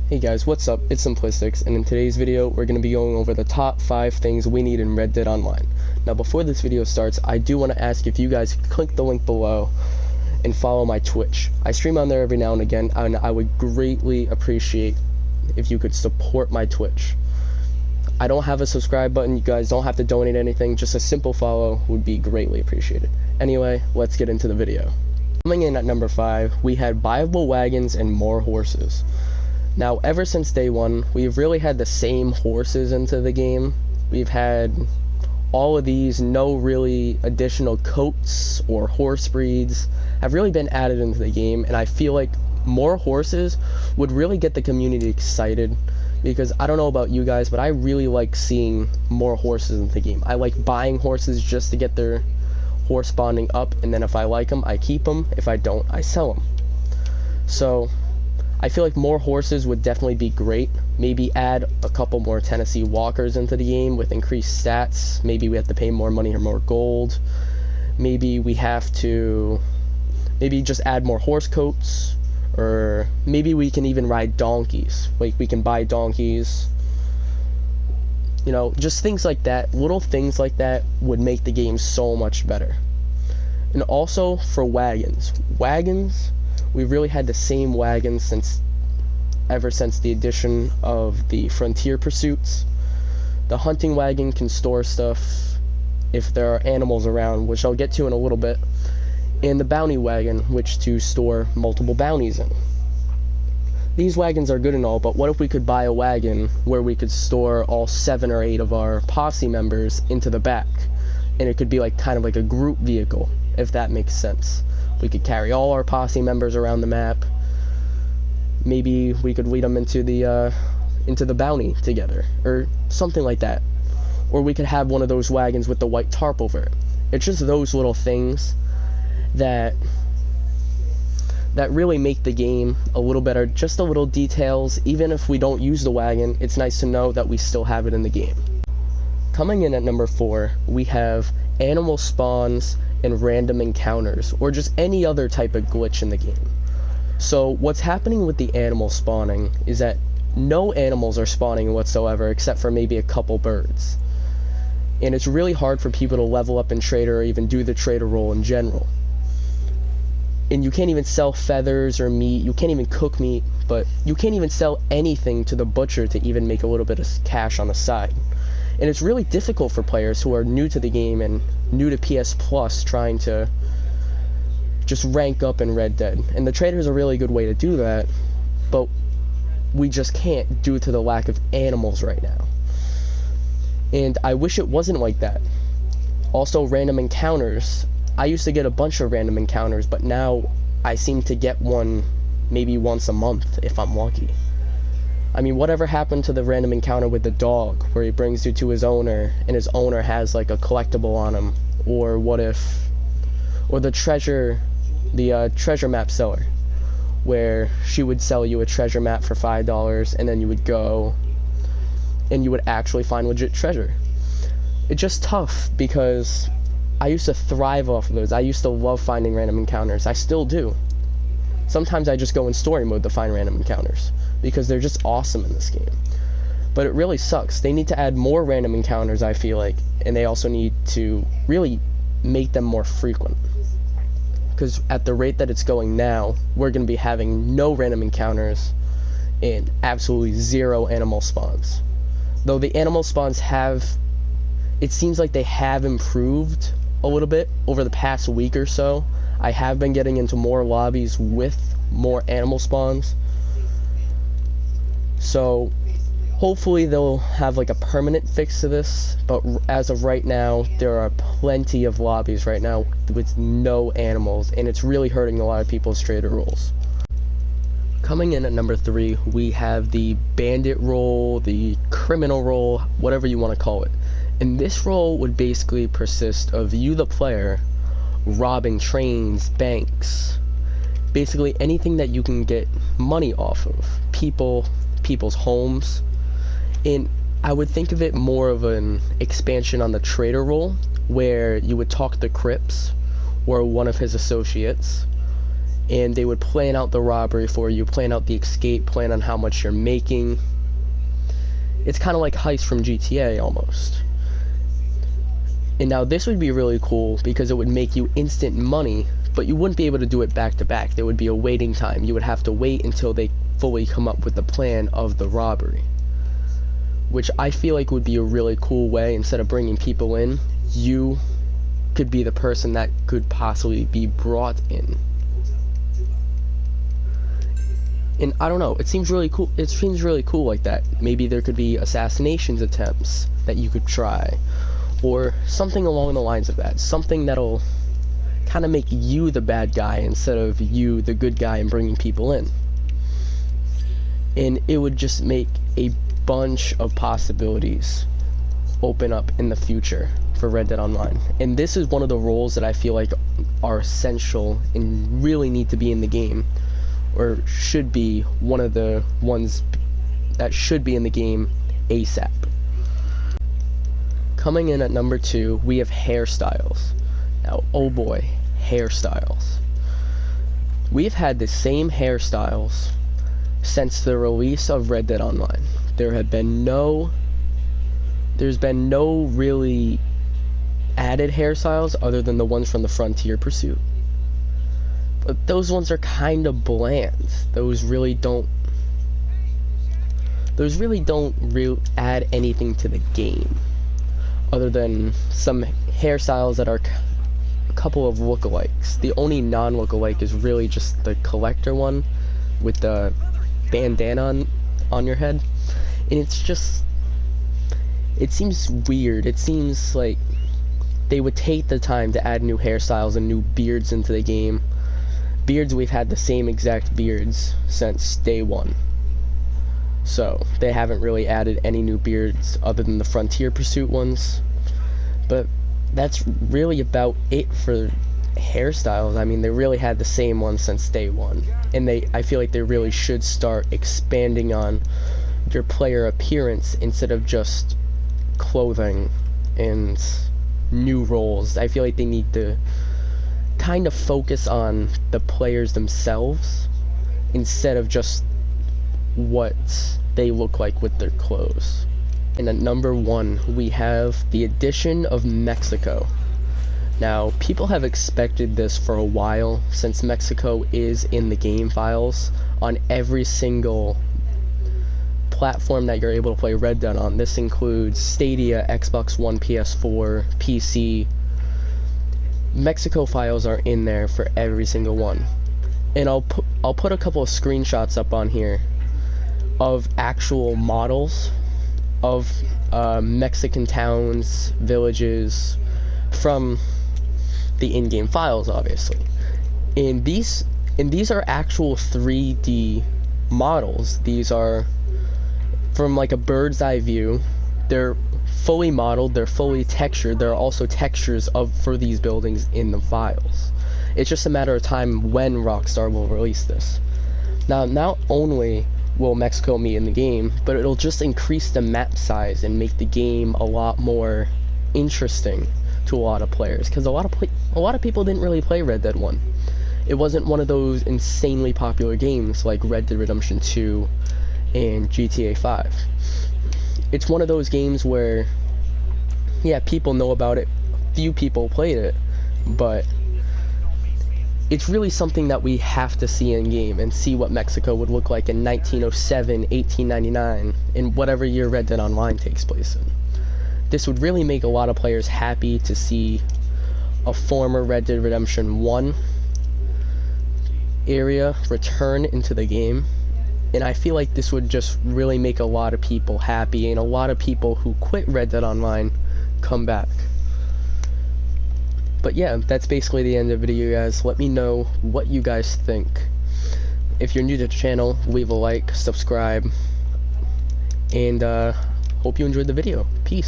Hey guys, what's up? It's Simplistics, and in today's video, we're going to be going over the top 5 things we need in Red Dead Online. Now, before this video starts, I do want to ask if you guys could click the link below and follow my Twitch. I stream on there every now and again, and I would greatly appreciate if you could support my Twitch. I don't have a subscribe button, you guys don't have to donate anything, just a simple follow would be greatly appreciated. Anyway, let's get into the video. Coming in at number 5, we had buyable wagons and more horses. Now, ever since day one, we've really had the same horses into the game. We've had all of these, no really additional coats or horse breeds have really been added into the game, and I feel like more horses would really get the community excited, because I don't know about you guys, but I really like seeing more horses in the game. I like buying horses just to get their horse bonding up, and then if I like them, I keep them. If I don't, I sell them. So I feel like more horses would definitely be great. Maybe add a couple more Tennessee Walkers into the game with increased stats. Maybe we have to pay more money or more gold. Maybe we have to just add more horse coats, or maybe we can even ride donkeys. Like, we can buy donkeys. You know, just things like that. Little things like that would make the game so much better. And also for wagons. We've really had the same wagons ever since the addition of the frontier pursuits. The hunting wagon can store stuff if there are animals around, which I'll get to in a little bit, and the bounty wagon, which to store multiple bounties in. These wagons are good and all, but what if we could buy a wagon where we could store all 7 or 8 of our posse members into the back, and it could be like kind of like a group vehicle, if that makes sense. We could carry all our posse members around the map. Maybe we could lead them into the bounty together, or something like that. Or we could have one of those wagons with the white tarp over it. It's just those little things that really make the game a little better. Just the little details. Even if we don't use the wagon, it's nice to know that we still have it in the game. Coming in at number 4, we have animal spawns and random encounters, or just any other type of glitch in the game. So what's happening with the animal spawning is that no animals are spawning whatsoever, except for maybe a couple birds. And it's really hard for people to level up in trader or even do the trader role in general. And you can't even sell feathers or meat, you can't even cook meat, but you can't even sell anything to the butcher to even make a little bit of cash on the side. And it's really difficult for players who are new to the game and new to PS Plus trying to just rank up in Red Dead. And the trader is a really good way to do that, but we just can't due to the lack of animals right now. And I wish it wasn't like that. Also, random encounters. I used to get a bunch of random encounters, but now I seem to get one maybe once a month if I'm lucky. I mean, whatever happened to the random encounter with the dog, where he brings you to his owner, and his owner has like a collectible on him? Or the treasure map seller, where she would sell you a treasure map for $5, and then you would go, and you would actually find legit treasure. It's just tough, because I used to thrive off of those. I used to love finding random encounters. I still do. Sometimes I just go in story mode to find random encounters, because they're just awesome in this game. But it really sucks. They need to add more random encounters, I feel like, and they also need to really make them more frequent. Because at the rate that it's going now, we're going to be having no random encounters and absolutely 0 animal spawns. Though the animal spawns it seems like they have improved a little bit over the past week or so. I have been getting into more lobbies with more animal spawns. So hopefully they'll have like a permanent fix to this, but as of right now, there are plenty of lobbies right now with no animals, and it's really hurting a lot of people's trader roles. Coming in at number 3, we have the Bandit Roll, the Criminal Roll, whatever you want to call it. And this role would basically consist of you, the player, robbing trains, banks, basically anything that you can get money off of, people's homes. And I would think of it more of an expansion on the trader role, where you would talk to Crips or one of his associates, and they would plan out the robbery for you, plan out the escape, plan on how much you're making. It's kind of like Heist from GTA almost. And now this would be really cool because it would make you instant money, but you wouldn't be able to do it back to back. There would be a waiting time. You would have to wait until they fully come up with the plan of the robbery, which I feel like would be a really cool way. Instead of bringing people in, you could be the person that could possibly be brought in. And I don't know, it seems really cool. It seems really cool like that. Maybe there could be assassinations attempts that you could try, or something along the lines of that. Something that'll kind of make you the bad guy instead of you the good guy and bringing people in. And it would just make a bunch of possibilities open up in the future for Red Dead Online. And this is one of the roles that I feel like are essential and really need to be in the game, or should be one of the ones that should be in the game ASAP. Coming in at number 2, we have hairstyles. Now, oh boy, hairstyles. We've had the same hairstyles since the release of Red Dead Online. There's been no really added hairstyles other than the ones from the Frontier Pursuit. But those ones are kind of bland. Those really don't add anything to the game, other than some hairstyles that are a couple of lookalikes. The only non-lookalike is really just the collector one with the bandana on your head, and it seems weird. It seems like they would take the time to add new hairstyles and new beards into the game. Beards, we've had the same exact beards since day one, so they haven't really added any new beards other than the Frontier Pursuit ones. But that's really about it for hairstyles. I mean, they really had the same ones since day one, and I feel like they really should start expanding on your player appearance instead of just clothing and new roles. I feel like they need to kind of focus on the players themselves instead of just what they look like with their clothes. And at number 1, we have the addition of Mexico. Now, people have expected this for a while, since Mexico is in the game files on every single platform that you're able to play Red Dead on. This includes Stadia, Xbox One, PS4, PC. Mexico files are in there for every single one. And I'll put a couple of screenshots up on here of actual models of Mexican towns, villages, from the in-game files, obviously. And these are actual 3D models. These are from like a bird's eye view. They're fully modeled, they're fully textured. There are also textures for these buildings in the files. It's just a matter of time when Rockstar will release this. Now, not only will Mexico be in the game, but it'll just increase the map size and make the game a lot more interesting to a lot of players, because a lot of people didn't really play Red Dead 1. It wasn't one of those insanely popular games like Red Dead Redemption 2 and GTA 5. It's one of those games where, yeah, people know about it, few people played it, but it's really something that we have to see in game and see what Mexico would look like in 1907, 1899, in whatever year Red Dead Online takes place in. This would really make a lot of players happy to see a former Red Dead Redemption 1 area return into the game. And I feel like this would just really make a lot of people happy, and a lot of people who quit Red Dead Online come back. But yeah, that's basically the end of the video, guys. Let me know what you guys think. If you're new to the channel, leave a like, subscribe, and hope you enjoyed the video. Peace.